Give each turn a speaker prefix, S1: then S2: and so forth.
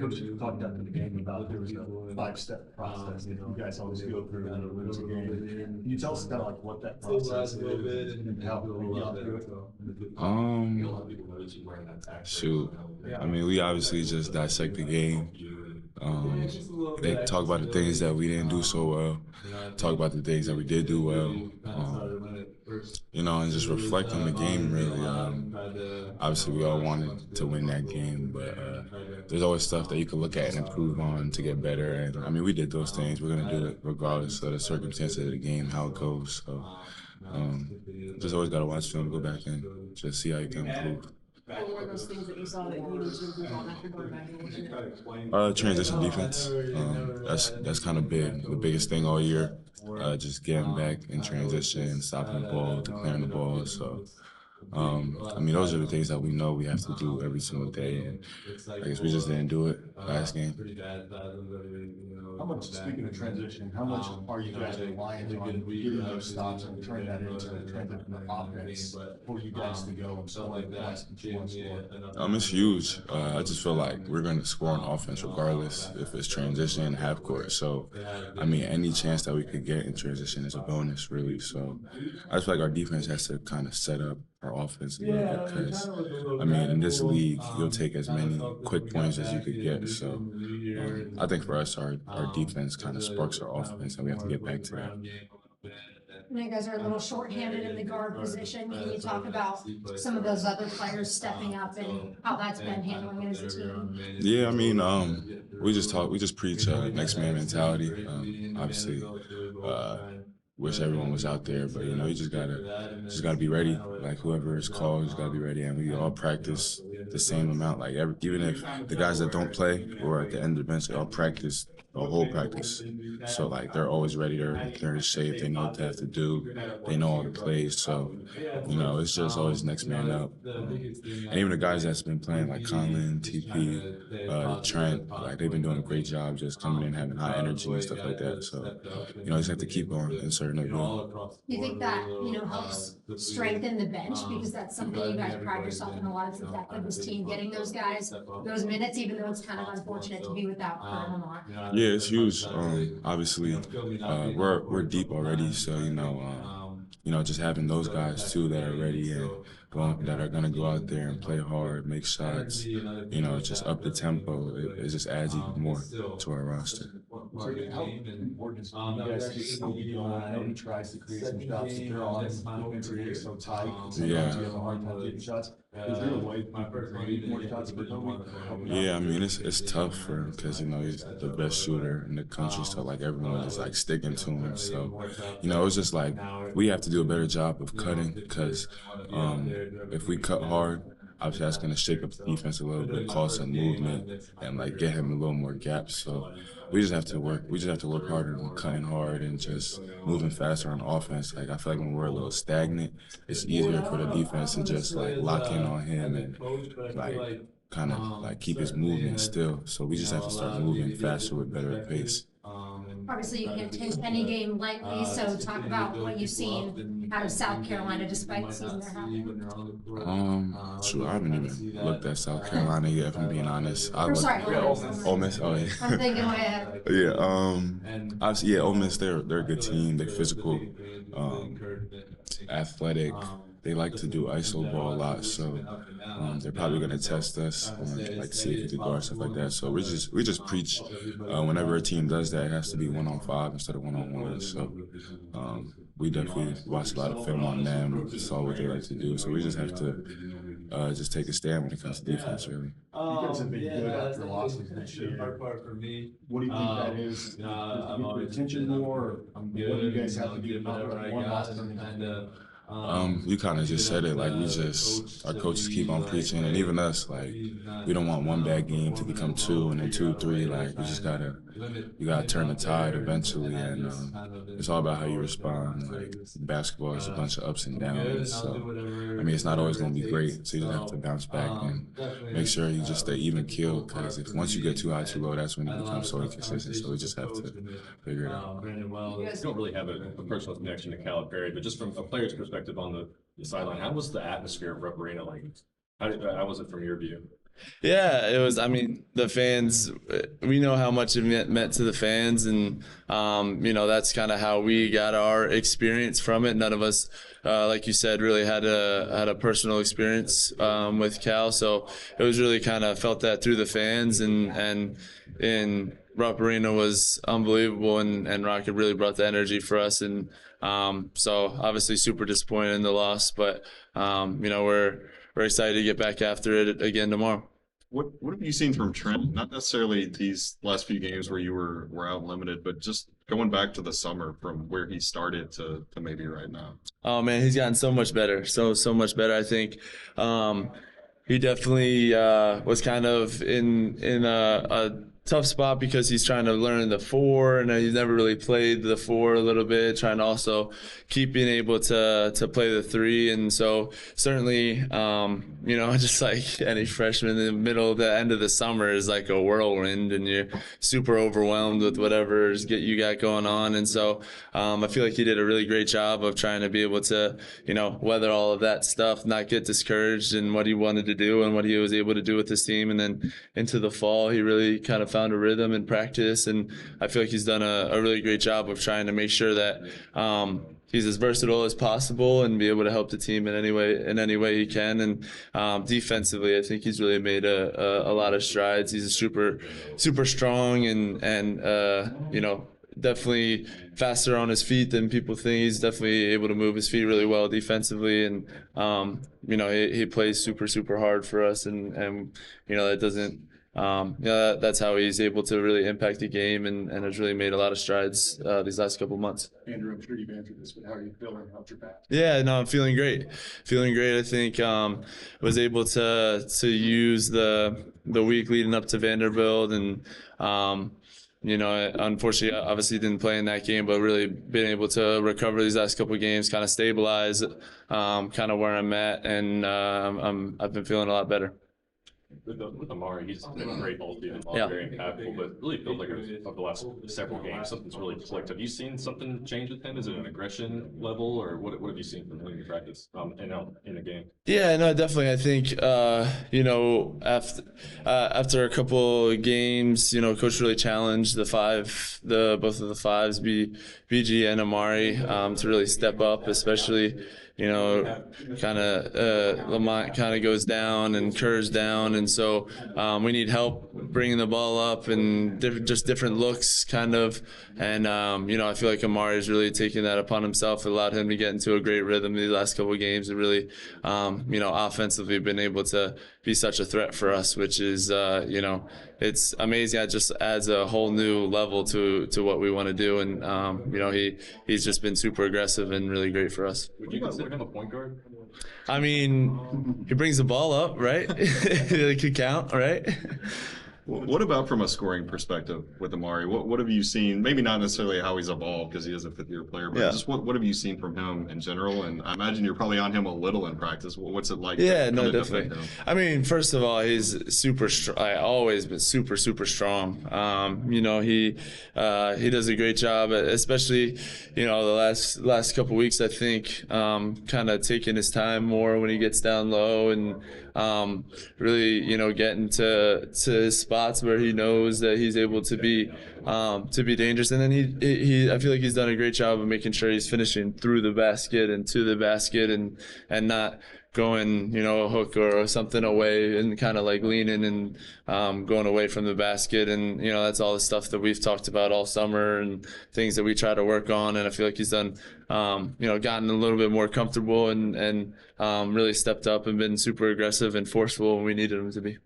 S1: Coach talked after the game about there was a five-step process that you guys always go through when you lose a game. Can you tell us kind of like what that process is and how you got through it?
S2: Shoot. I mean, we obviously just dissect the game. Um, they talk about the things that we didn't do so well, talk about the things that we did do well, and just reflect on the game, really. Obviously, we all wanted to win that game, but there's always stuff that you can look at and improve on to get better. And I mean, we did those things. We're going to do it regardless of the circumstances of the game, how it goes. So just always got to watch film, go back and just see how you can improve.
S3: What were those things that you saw that you needed to improve on after going back and watching it?
S2: Transition defense. That's kind of big. The biggest thing all year. Just getting back in transition, stopping the ball, declaring the ball. So, I mean, those are the things that we know we have to do every single day, and I guess we just didn't do it last game.
S1: How much, speaking of transition, how much are you guys reliant on getting those stops and turning that into a transition offense for you guys to go and stuff like that?
S2: It's huge. I just feel like we're going to score on offense regardless if it's transition, half court. So, I mean, any chance that we could get in transition is a bonus, really. So, I just feel like our defense has to kind of set up our offense a little bit because, I mean, in this league, you'll take as many quick points as you could get. So, I think for us, our defense kind of sparks our offense, and we have to get back to that.
S3: You guys are a little shorthanded in the guard position. Can you talk about some of those other players stepping up and how that's been handling it as a team?
S2: Yeah, I mean, we just preach next man mentality. Obviously, wish everyone was out there, but you just gotta be ready. Like whoever is called, just gotta be ready, and we all practice the same amount. Like even if the guys that don't play or at the end of the bench, they all practice the whole practice. So like they're always ready. They're in shape. They know what they have to do. They know all the plays. So it's just always next man up. And even the guys that's been playing like Conlon, TP, Trent, like they've been doing a great job just coming in, having high energy and stuff like that. So just have to keep going and certain of them.
S3: You think that helps strengthen the bench because that's something you guys pride yourself in a lot of the depth of this team, getting those guys those minutes, even though it's kind of unfortunate to be without Carr and Lamar.
S2: Yeah, it's huge. Obviously, we're deep already, so just having those guys too that are ready and that are gonna go out there and play hard, make shots, just up the tempo. It just adds even more to our roster.
S1: How important is you guys to I know he tries to create some shots, but they're on defensively so tight.
S2: Yeah.
S1: You have a hard time getting shots. Is there a way more shots per week?
S2: Yeah, I mean it's tough for him because he's the best shooter in the country, so like everyone is like sticking to him. So it's just like we have to do a better job of cutting because if we cut hard, obviously that's going to shake up the defense a little bit, cause some movement, and like get him a little more gaps. So we just have to work. We just have to work harder on cutting hard and just moving faster on offense. Like I feel like when we're a little stagnant, it's easier for the defense to just like lock in on him and like kind of like keep his movement still. So we just have to start moving faster with better pace.
S3: Obviously, you can't take any game lightly, so talk about what you've seen out of South Carolina despite the season they're having.
S2: Sure, I haven't even looked at South Carolina yet, if I'm being honest.
S3: Sorry,
S2: Ole Miss. Oh, yeah.
S3: I'm thinking way ahead.
S2: Yeah, obviously, Ole Miss, they're a good team. They're physical, athletic. They like to do ISO ball a lot, so they're probably going to test us, like to see if we can guard stuff like that. So we just preach whenever a team does that, it has to be 1-on-5 instead of 1-on-1. So we definitely watched a lot of film on them, saw what they like to do. So we just have to just take a stand when it comes to defense, really.
S1: You guys have been good after losses this year. What do you think that is? Is it the attention more? What do you guys have to do about one loss?
S2: You kind of just said it, like our coaches keep on preaching, and even us, like, we don't want one bad game to become two, and then 2, 3, like, you gotta turn the tide eventually, and it's all about how you respond. Like, basketball is a bunch of ups and downs, so, I mean, it's not always gonna be great, so you just have to bounce back and make sure you just stay even keeled, because once you get too high, too low, that's when you become so inconsistent, so we just have to figure it out.
S4: You guys don't really have a personal connection to Calipari, but just from a player's perspective on the sideline, how was the atmosphere of Rupp Arena like? How was it from your view?
S5: Yeah, it was. I mean, the fans. We know how much it meant to the fans, and that's kind of how we got our experience from it. None of us, like you said, really had a personal experience with Cal, so it was really kind of felt that through the fans, and Rupp Arena was unbelievable, and Rocket really brought the energy for us, and so obviously super disappointed in the loss, but we're excited to get back after it again tomorrow.
S6: What have you seen from Trent? Not necessarily these last few games where you were out limited, but just going back to the summer from where he started to maybe right now.
S5: Oh man, he's gotten so much better, so much better. I think he definitely was kind of in a tough spot because he's trying to learn the four, and he's never really played the four a little bit, trying to also keep being able to play the three. And so certainly, just like any freshman in the middle, the end of the summer is like a whirlwind, and you're super overwhelmed with whatever you got going on. And so I feel like he did a really great job of trying to be able to, weather all of that stuff, not get discouraged in what he wanted to do and what he was able to do with his team. And then into the fall, he really kind of found a rhythm in practice, and I feel like he's done a really great job of trying to make sure that he's as versatile as possible and be able to help the team in any way he can. And defensively, I think he's really made a lot of strides. He's super strong and definitely faster on his feet than people think. He's definitely able to move his feet really well defensively, and he plays super hard for us, and that doesn't. That's how he's able to really impact the game, and has really made a lot of strides these last couple of months.
S1: Andrew, I'm sure you've answered this, but how are you feeling? How's your back?
S5: Yeah, no, I'm feeling great. I think was able to use the week leading up to Vanderbilt, and unfortunately, obviously didn't play in that game, but really been able to recover these last couple of games, kind of stabilize, kind of where I'm at, and I've been feeling a lot better.
S4: With Amari, he's been a great ball season,
S5: Yeah.
S4: very impactful, but really feels like over the last several games, something's really clicked. Have you seen something change with him? Is it an aggression level, or what have you seen from him in practice and out in the game?
S5: Yeah, no, definitely. I think after a couple of games, Coach really challenged both of the fives, BG and Amari, to really step up, especially. Kind of Lamont kind of goes down and Kerr's down, and so we need help bringing the ball up and different looks, kind of. And I feel like Amari is really taking that upon himself. It allowed him to get into a great rhythm these last couple of games, and really, offensively been able to be such a threat for us, which is, it's amazing. It just adds a whole new level to what we want to do, and he's just been super aggressive and really great for us.
S4: Would you consider him a point guard?
S5: I mean, he brings the ball up, right? It could count, right?
S6: What about from a scoring perspective with Amari? What have you seen? Maybe not necessarily how he's evolved because he is a fifth-year player, but just what have you seen from him in general? And I imagine you're probably on him a little in practice. What's it like?
S5: Yeah, no, definitely. I mean, first of all, he's super strong. Always been super strong. He does a great job, especially the last couple weeks. I think kind of taking his time more when he gets down low, and really getting to his spots where he knows that he's able to be dangerous. And then he I feel like he's done a great job of making sure he's finishing through the basket and to the basket, and not going a hook or something away, and kind of like leaning and going away from the basket. And that's all the stuff that we've talked about all summer and things that we try to work on. And I feel like he's done gotten a little bit more comfortable and really stepped up and been super aggressive and forceful when we needed him to be.